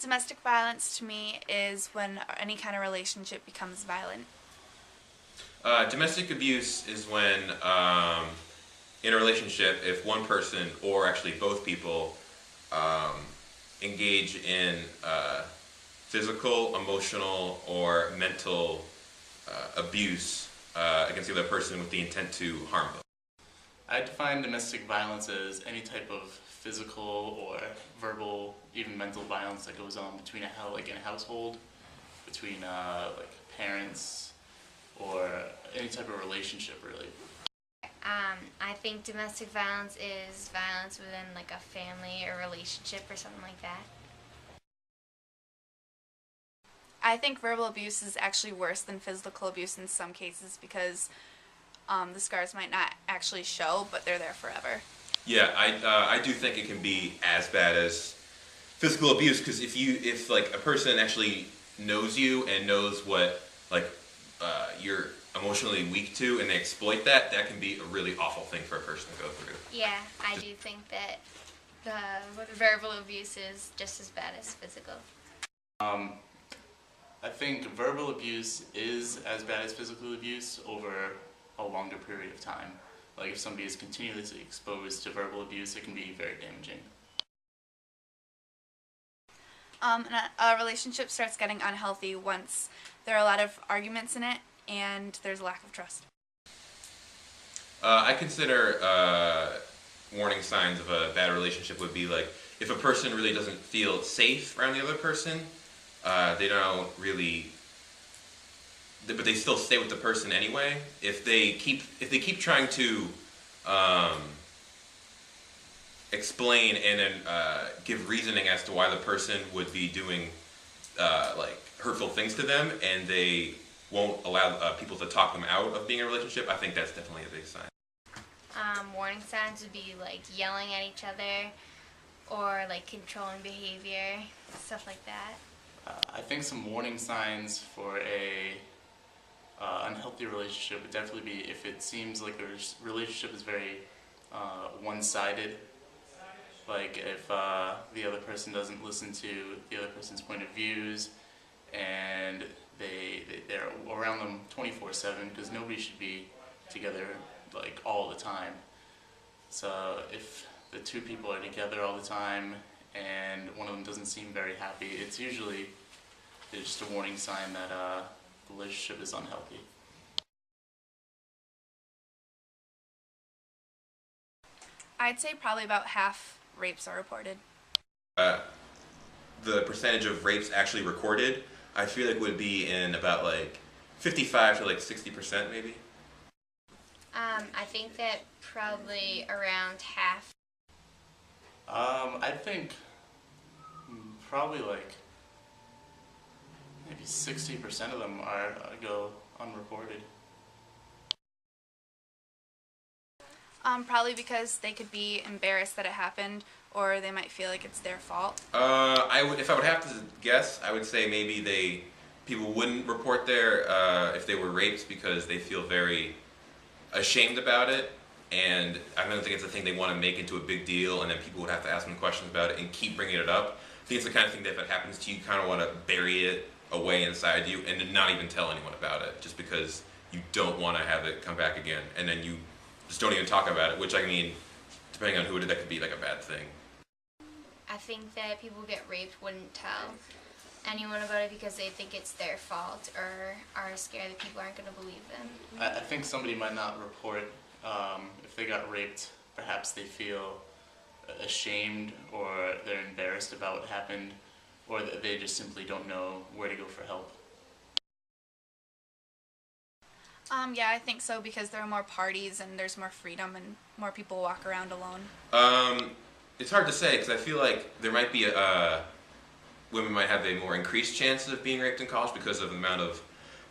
Domestic violence to me is when any kind of relationship becomes violent. Domestic abuse is when, in a relationship, if one person or actually both people um, engage in physical, emotional, or mental abuse against the other person with the intent to harm them. I define domestic violence as any type of physical or verbal, even mental violence that goes on between in a household, between like parents, or any type of relationship really. I think domestic violence is violence within like a family or relationship or something like that. I think verbal abuse is actually worse than physical abuse in some cases because the scars might not actually show, but they're there forever. Yeah, I do think it can be as bad as physical abuse because if like a person actually knows you and knows what like you're emotionally weak to and they exploit that, that can be a really awful thing for a person to go through. Yeah, I do think that the verbal abuse is just as bad as physical. I think verbal abuse is as bad as physical abuse over a longer period of time. Like if somebody is continuously exposed to verbal abuse, it can be very damaging. And a relationship starts getting unhealthy once there are a lot of arguments in it and there's a lack of trust. I consider warning signs of a bad relationship would be like if a person really doesn't feel safe around the other person, they don't really, but they still stay with the person anyway. If they keep trying to explain and then give reasoning as to why the person would be doing like hurtful things to them, and they won't allow people to talk them out of being in a relationship, I think that's definitely a big sign. Warning signs would be like yelling at each other or like controlling behavior, stuff like that. I think some warning signs for a unhealthy relationship would definitely be if it seems like the relationship is very one-sided. Like if the other person doesn't listen to the other person's point of views, and they're around them 24/7, because nobody should be together like all the time. So if the two people are together all the time and one of them doesn't seem very happy, it's usually just a warning sign that the relationship is unhealthy. I'd say probably about half rapes are reported. The percentage of rapes actually recorded, I feel like would be in about like 55 to like 60% maybe. I think that probably around half. I think probably like maybe 60% of them go unreported. Probably because they could be embarrassed that it happened, or they might feel like it's their fault. If I would have to guess, I would say maybe people wouldn't report if they were raped because they feel very ashamed about it, and I don't think it's a thing they want to make into a big deal, and then people would have to ask them questions about it and keep bringing it up. I think it's the kind of thing that if it happens to you, you kind of want to bury it away inside you and not even tell anyone about it, just because you don't want to have it come back again, and then you just don't even talk about it, which I mean, depending on who it is, that could be like a bad thing. I think that people who get raped wouldn't tell anyone about it because they think it's their fault or are scared that people aren't going to believe them. I think somebody might not report if they got raped. Perhaps they feel ashamed or they're embarrassed about what happened, or that they just simply don't know where to go for help. Yeah, I think so because there are more parties and there's more freedom and more people walk around alone. It's hard to say because I feel like there might be women might have a more increased chance of being raped in college because of the amount of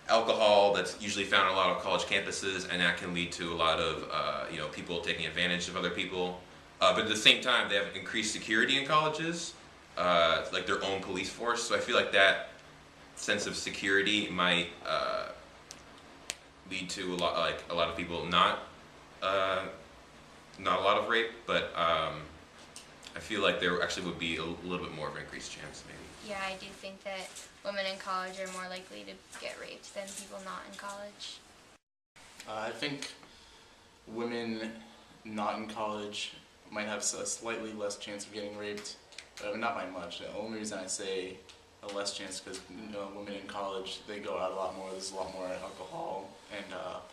alcohol that's usually found on a lot of college campuses, and that can lead to a lot of people taking advantage of other people. But at the same time, they have increased security in colleges, like their own police force. So I feel like that sense of security might lead to a lot of people not a lot of rape. But I feel like there actually would be a little bit more of an increased chance, maybe. Yeah, I do think that women in college are more likely to get raped than people not in college. I think women not in college might have a slightly less chance of getting raped, but not by much. The only reason I say a less chance because women in college, they go out a lot more. There's a lot more alcohol and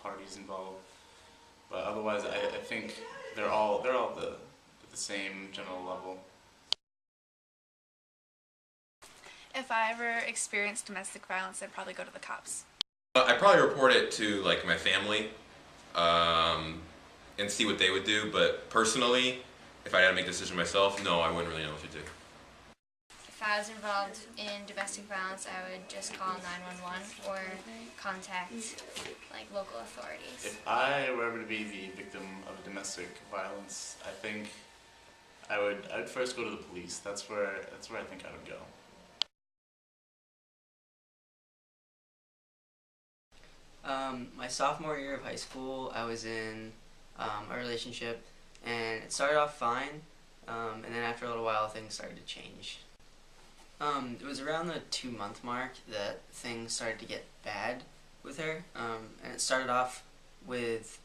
parties involved. But otherwise, I think they're all the same general level. If I ever experienced domestic violence, I'd probably go to the cops. I'd probably report it to like my family and see what they would do. But personally, if I had to make a decision myself, no, I wouldn't really know what to do. If I was involved in domestic violence, I would just call 911 or contact like local authorities. If I were ever to be the victim of domestic violence, I think I'd first go to the police. That's where I think I would go. My sophomore year of high school, I was in a relationship, and it started off fine, and then after a little while, things started to change. It was around the 2-month mark that things started to get bad with her, and it started off with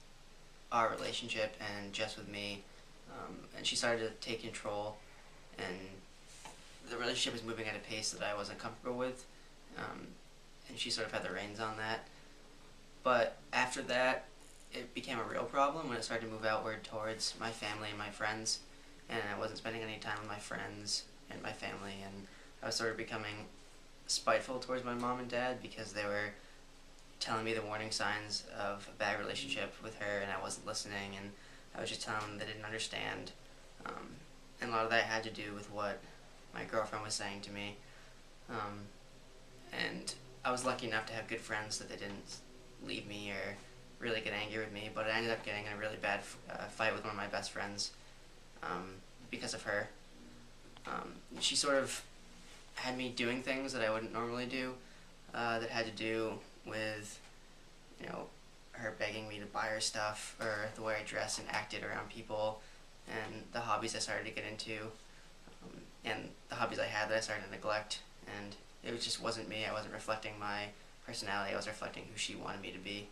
our relationship and just with me, and she started to take control, and the relationship was moving at a pace that I wasn't comfortable with, and she sort of had the reins on that. But after that, it became a real problem when it started to move outward towards my family and my friends, and I wasn't spending any time with my friends and my family, and I was sort of becoming spiteful towards my mom and dad because they were telling me the warning signs of a bad relationship with her, and I wasn't listening, and I was just telling them they didn't understand, and a lot of that had to do with what my girlfriend was saying to me, and I was lucky enough to have good friends that they didn't leave me or really get angry with me, but I ended up getting in a really bad fight with one of my best friends because of her. She sort of had me doing things that I wouldn't normally do, that had to do with, her begging me to buy her stuff, or the way I dressed and acted around people, and the hobbies I started to get into, and the hobbies I had that I started to neglect, and it just wasn't me. I wasn't reflecting my personality. I was reflecting who she wanted me to be.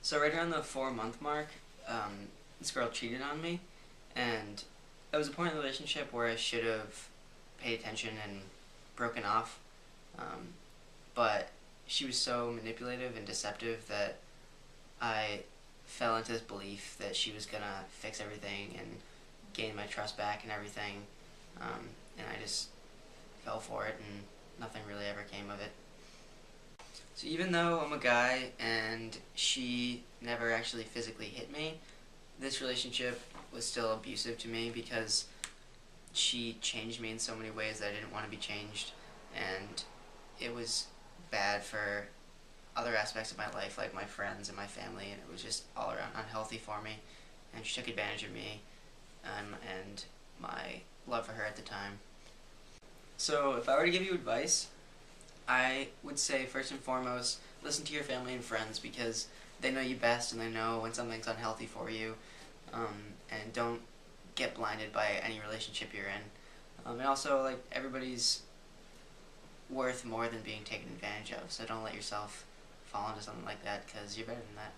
So right around the 4-month mark, this girl cheated on me, and it was a point in the relationship where I should have paid attention and broken off, but she was so manipulative and deceptive that I fell into this belief that she was gonna fix everything and gain my trust back and everything, and I just fell for it, and nothing really ever came of it. So even though I'm a guy and she never actually physically hit me, this relationship was still abusive to me because she changed me in so many ways that I didn't want to be changed, and it was bad for other aspects of my life, like my friends and my family, and it was just all around unhealthy for me, and she took advantage of me and my love for her at the time. So if I were to give you advice, I would say first and foremost, listen to your family and friends because they know you best and they know when something's unhealthy for you, and don't get blinded by any relationship you're in. And also, everybody's worth more than being taken advantage of, so don't let yourself fall into something like that because you're better than that.